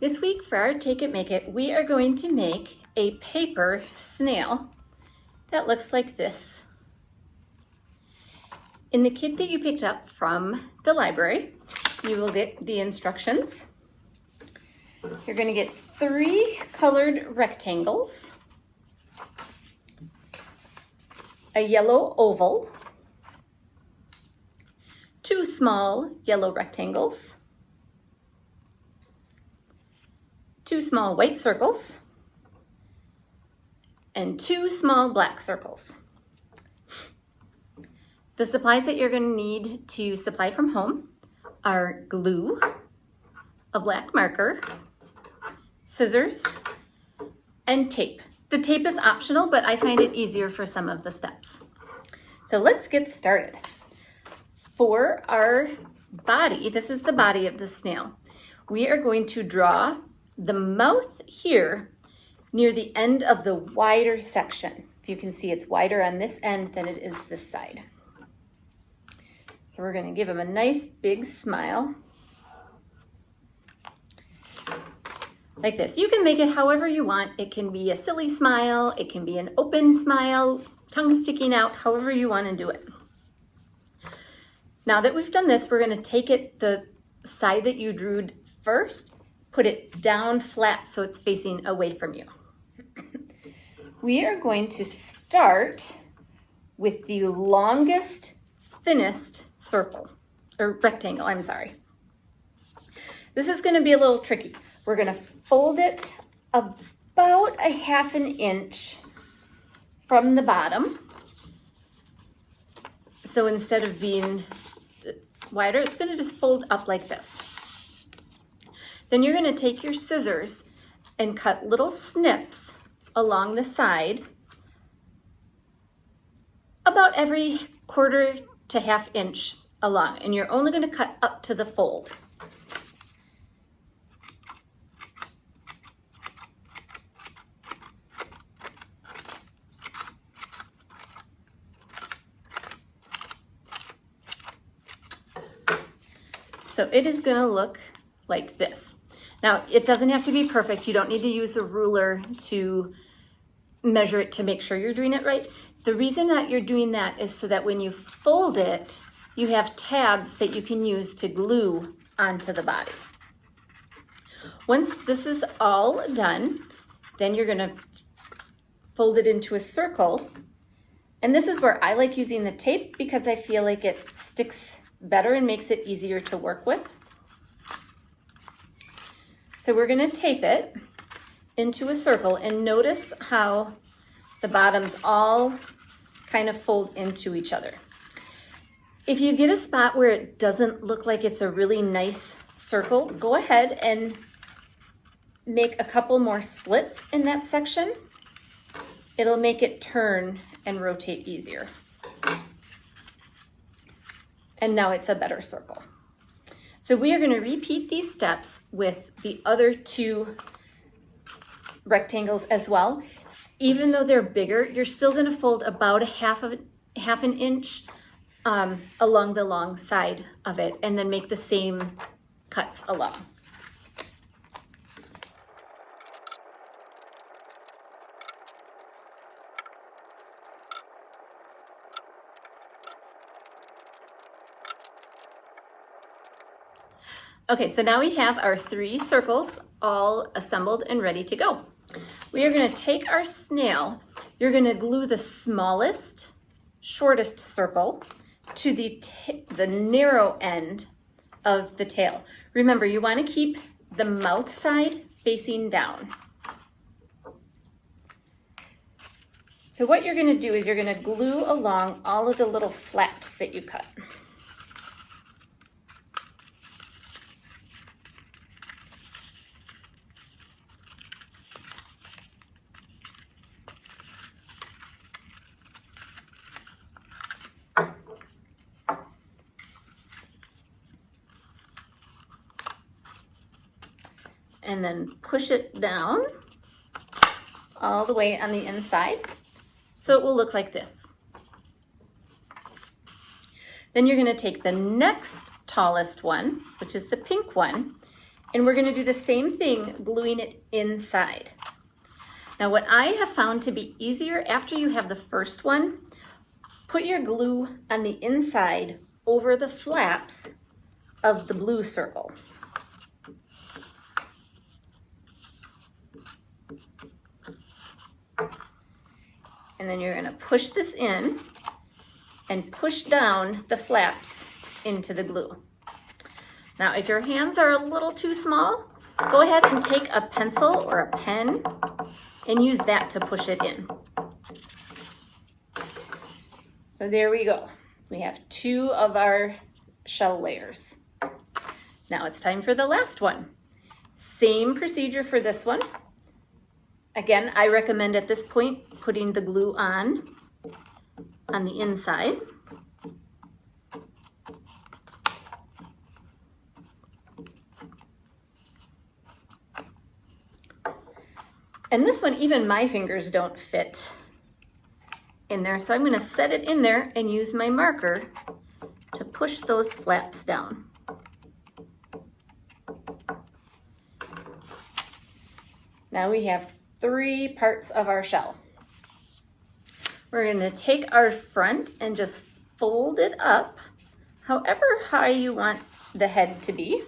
This week for our Take It Make It, we are going to make a paper snail that looks like this. In the kit that you picked up from the library, you will get the instructions. You're going to get 3 colored rectangles, a yellow oval, 2 small yellow rectangles, 2 small white circles, and 2 small black circles. The supplies that you're going to need to supply from home are glue, a black marker, scissors, and tape. The tape is optional, but I find it easier for some of the steps. So let's get started. For our body, this is the body of the snail. We are going to draw the mouth here near the end of the wider section. If you can see, it's wider on this end than it is this side. So we're going to give him a nice big smile. Like this. You can make it however you want. It can be a silly smile, it can be an open smile, tongue sticking out, however you want to do it. Now that we've done this, we're going to take it the side that you drew first, put it down flat so it's facing away from you. We are going to start with the longest, thinnest circle, or rectangle, I'm sorry. This is going to be a little tricky. We're going to fold it about a 1/2 inch from the bottom. So instead of being wider, it's going to just fold up like this. Then you're going to take your scissors and cut little snips along the side about every 1/4 to 1/2 inch along, and you're only going to cut up to the fold. So it is going to look like this. Now, it doesn't have to be perfect. You don't need to use a ruler to measure it to make sure you're doing it right. The reason that you're doing that is so that when you fold it, you have tabs that you can use to glue onto the body. Once this is all done, then you're going to fold it into a circle. And this is where I like using the tape because I feel like it sticks better and makes it easier to work with. So we're going to tape it into a circle, and notice how the bottoms all kind of fold into each other. If you get a spot where it doesn't look like it's a really nice circle, go ahead and make a couple more slits in that section. It'll make it turn and rotate easier. And now it's a better circle. So we are going to repeat these steps with the other 2 rectangles as well. Even though they're bigger, you're still going to fold about a 1/2 inch along the long side of it, and then make the same cuts along. Okay, so now we have our 3 circles all assembled and ready to go. We are going to take our snail. You're going to glue the smallest, shortest circle to the narrow end of the tail. Remember, you want to keep the mouth side facing down. So what you're going to do is you're going to glue along all of the little flaps that you cut. And then push it down all the way on the inside. So it will look like this. Then you're going to take the next tallest one, which is the pink one, And we're gonna do the same thing, gluing it inside. Now what I have found to be easier after you have the first one, put your glue on the inside over the flaps of the blue circle. And then you're gonna push this in and push down the flaps into the glue. Now, if your hands are a little too small, go ahead and take a pencil or a pen and use that to push it in. So there we go. We have 2 of our shell layers. Now it's time for the last one. Same procedure for this one. Again, I recommend at this point putting the glue on the inside. And this one, even my fingers don't fit in there, so I'm going to set it in there and use my marker to push those flaps down. Now we have 3 parts of our shell. We're going to take our front and just fold it up however high you want the head to be.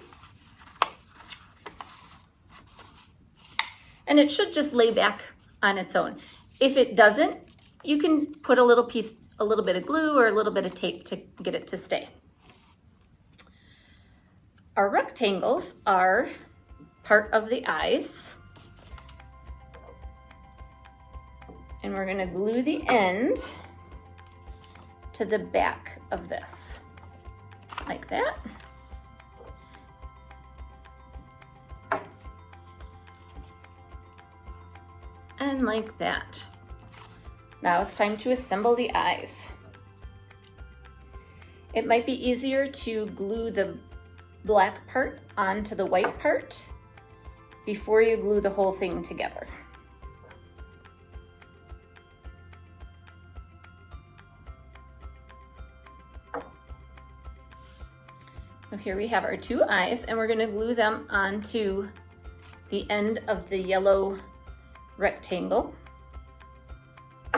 And it should just lay back on its own. If it doesn't, you can put a little bit of glue or a little bit of tape to get it to stay. Our rectangles are part of the eyes. And we're gonna glue the end to the back of this, like that. And like that. Now it's time to assemble the eyes. It might be easier to glue the black part onto the white part before you glue the whole thing together. So here we have our 2 eyes, and we're going to glue them onto the end of the yellow rectangle,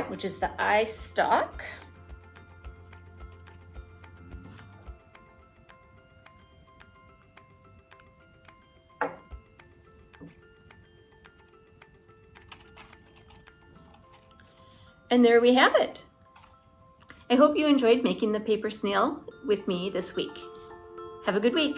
which is the eye stalk. And there we have it. I hope you enjoyed making the paper snail with me this week. Have a good week.